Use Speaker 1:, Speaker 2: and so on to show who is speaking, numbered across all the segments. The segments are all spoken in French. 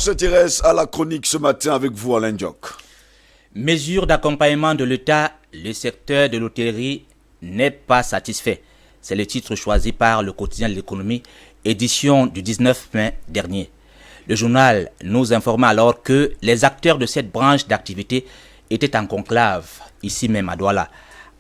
Speaker 1: s'intéresse à la chronique ce matin avec vous, Alain Diok.
Speaker 2: Mesures d'accompagnement de l'État, le secteur de l'hôtellerie n'est pas satisfait. C'est le titre choisi par le quotidien de l'économie, édition du 19 mai dernier. Le journal nous informait alors que les acteurs de cette branche d'activité étaient en conclave, ici même à Douala.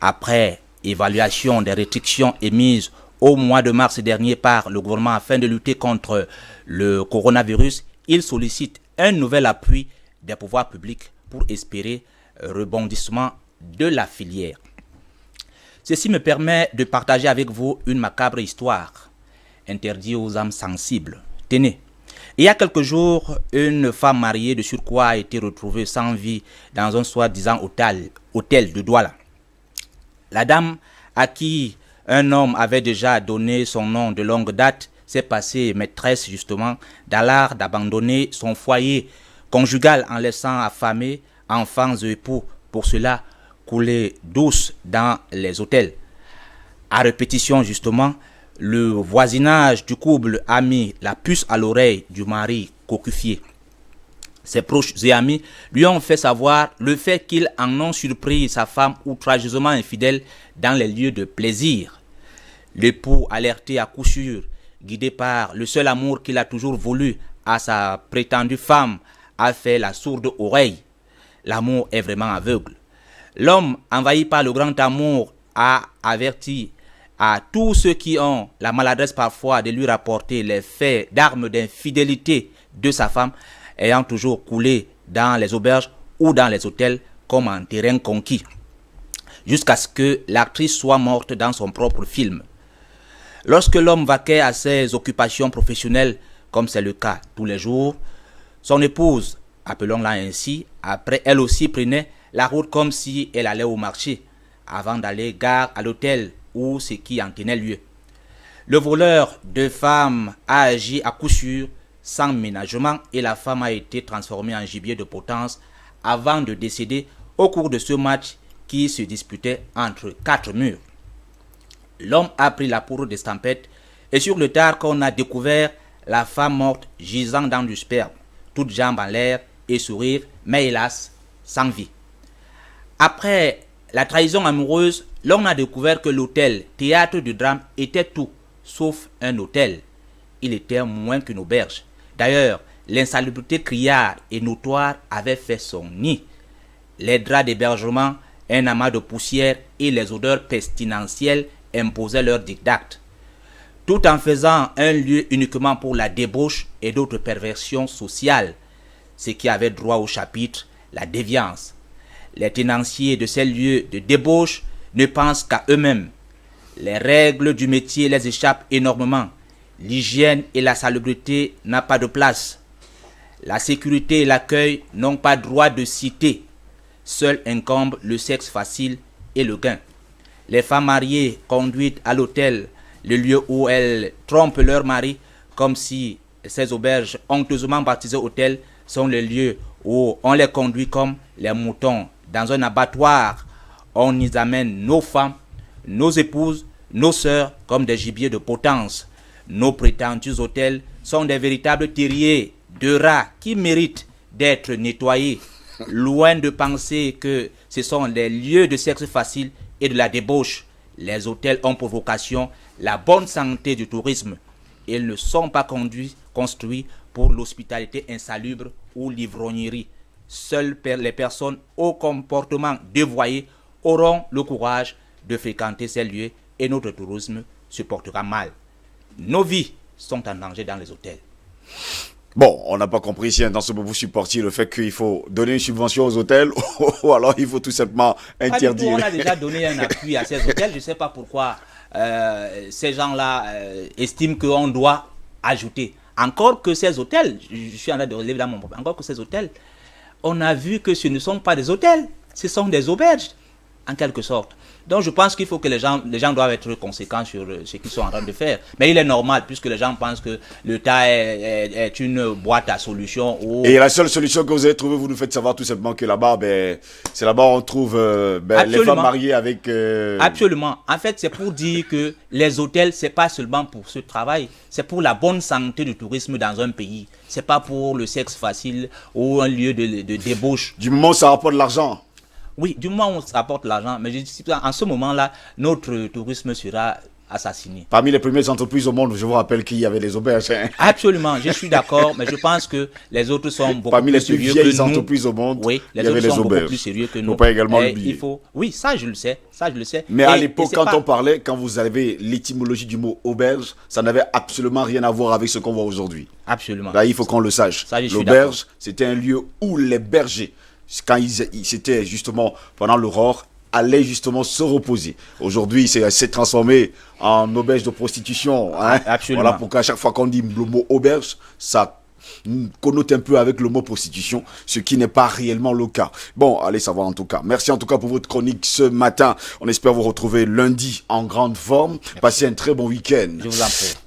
Speaker 2: Après évaluation des restrictions émises au mois de mars dernier par le gouvernement afin de lutter contre le coronavirus, il sollicite un nouvel appui des pouvoirs publics pour espérer rebondissement de la filière. Ceci me permet de partager avec vous une macabre histoire, interdite aux âmes sensibles. Tenez, il y a quelques jours, une femme mariée de surcroît a été retrouvée sans vie dans un soi-disant hôtel de Douala. La dame à qui un homme avait déjà donné son nom de longue date s'est passée maîtresse justement dans l'art d'abandonner son foyer conjugal en laissant affamés, enfants et époux pour cela couler douce dans les hôtels. À répétition justement, le voisinage du couple a mis la puce à l'oreille du mari cocufié. Ses proches et amis lui ont fait savoir le fait qu'ils en ont surpris sa femme outrageusement infidèle dans les lieux de plaisir. L'époux, alerté à coup sûr, guidé par le seul amour qu'il a toujours voulu à sa prétendue femme, a fait la sourde oreille. L'amour est vraiment aveugle. L'homme, envahi par le grand amour, a averti à tous ceux qui ont la maladresse parfois de lui rapporter les faits d'armes d'infidélité de sa femme, ayant toujours coulé dans les auberges ou dans les hôtels comme en terrain conquis, jusqu'à ce que l'actrice soit morte dans son propre film. Lorsque l'homme vaquait à ses occupations professionnelles, comme c'est le cas tous les jours, son épouse, appelons-la ainsi, après elle aussi prenait la route comme si elle allait au marché, avant d'aller gare à l'hôtel ou ce qui en tenait lieu. Le voleur de femmes a agi à coup sûr, sans ménagement, et la femme a été transformée en gibier de potence avant de décéder au cours de ce match qui se disputait entre quatre murs. L'homme a pris la poudre d'estampette et sur le tard qu'on a découvert la femme morte gisant dans du sperme, toutes jambes en l'air et sourire, mais hélas, sans vie. Après la trahison amoureuse, l'homme a découvert que l'hôtel, théâtre du drame, était tout, sauf un hôtel. Il était moins qu'une auberge. D'ailleurs, l'insalubrité criarde et notoire avait fait son nid. Les draps d'hébergement, un amas de poussière et les odeurs pestilentielles imposaient leur dictat. Tout en faisant un lieu uniquement pour la débauche et d'autres perversions sociales, ce qui avait droit au chapitre, la déviance. Les tenanciers de ces lieux de débauche ne pensent qu'à eux-mêmes. Les règles du métier les échappent énormément. L'hygiène et la salubrité n'ont pas de place. La sécurité et l'accueil n'ont pas droit de cité. Seul incombe le sexe facile et le gain. Les femmes mariées conduites à l'hôtel, le lieu où elles trompent leur mari, comme si ces auberges honteusement baptisées hôtels sont les lieux où on les conduit comme les moutons dans un abattoir. On y amène nos femmes, nos épouses, nos sœurs comme des gibiers de potence. Nos prétendus hôtels sont des véritables terriers de rats qui méritent d'être nettoyés, loin de penser que ce sont des lieux de sexe facile et de la débauche. Les hôtels ont pour vocation la bonne santé du tourisme. Ils ne sont pas construits pour l'hospitalité insalubre ou l'ivrognerie. Seules les personnes au comportement dévoyé auront le courage de fréquenter ces lieux et notre tourisme se portera mal. Nos vies sont en danger dans les hôtels.
Speaker 1: Bon, on n'a pas compris ici dans ce moment vous supportiez le fait qu'il faut donner une subvention aux hôtels ou alors il faut tout simplement interdire.
Speaker 2: On a déjà donné un appui à ces hôtels. Je ne sais pas pourquoi ces gens-là estiment qu'on doit ajouter. Encore que ces hôtels, je suis en train de relever dans mon propos, encore que ces hôtels, on a vu que ce ne sont pas des hôtels, ce sont des auberges, en quelque sorte. Donc je pense qu'il faut que les gens doivent être conséquents sur ce qu'ils sont en train de faire. Mais il est normal puisque les gens pensent que l'État est une boîte à solutions.
Speaker 1: Et la seule solution que vous avez trouvée, vous nous faites savoir tout simplement que là-bas, c'est là-bas où on trouve les femmes mariées avec...
Speaker 2: Absolument. En fait, c'est pour dire que les hôtels, c'est pas seulement pour ce travail, c'est pour la bonne santé du tourisme dans un pays. C'est pas pour le sexe facile ou un lieu de débauche.
Speaker 1: Du moment où ça rapporte de l'argent.
Speaker 2: Oui, du moment où ça apporte l'argent. Mais je dis, en ce moment-là, notre tourisme sera assassiné.
Speaker 1: Parmi les premières entreprises au monde, je vous rappelle qu'il y avait les auberges.
Speaker 2: Absolument, je suis d'accord, mais je pense que les autres sont beaucoup
Speaker 1: Parmi
Speaker 2: plus
Speaker 1: les plus
Speaker 2: sérieux que
Speaker 1: vieilles
Speaker 2: nous.
Speaker 1: entreprises au monde,
Speaker 2: Oui,
Speaker 1: il
Speaker 2: les
Speaker 1: y avait
Speaker 2: autres
Speaker 1: les
Speaker 2: sont beaucoup
Speaker 1: auberges.
Speaker 2: plus sérieux que
Speaker 1: Il ne
Speaker 2: nous.
Speaker 1: faut pas également l'oublier.
Speaker 2: Oui, ça je le sais,
Speaker 1: Mais
Speaker 2: Et
Speaker 1: à l'époque,
Speaker 2: c'est
Speaker 1: quand
Speaker 2: pas-
Speaker 1: on parlait, quand vous avez l'étymologie du mot auberge, ça n'avait absolument rien à voir avec ce qu'on voit aujourd'hui.
Speaker 2: Absolument.
Speaker 1: Là, il faut qu'on le sache.
Speaker 2: Ça, je suis
Speaker 1: L'auberge, c'était un lieu où les bergers, quand c'était justement pendant l'aurore, allaient justement se reposer. Aujourd'hui, c'est transformé en auberge de prostitution. Hein.
Speaker 2: Absolument.
Speaker 1: Voilà pourquoi à chaque fois qu'on dit le mot auberge, ça connote un peu avec le mot prostitution, ce qui n'est pas réellement le cas. Bon, allez savoir en tout cas. Merci en tout cas pour votre chronique ce matin. On espère vous retrouver lundi en grande forme. Passez un très bon week-end.
Speaker 2: Je vous en prie.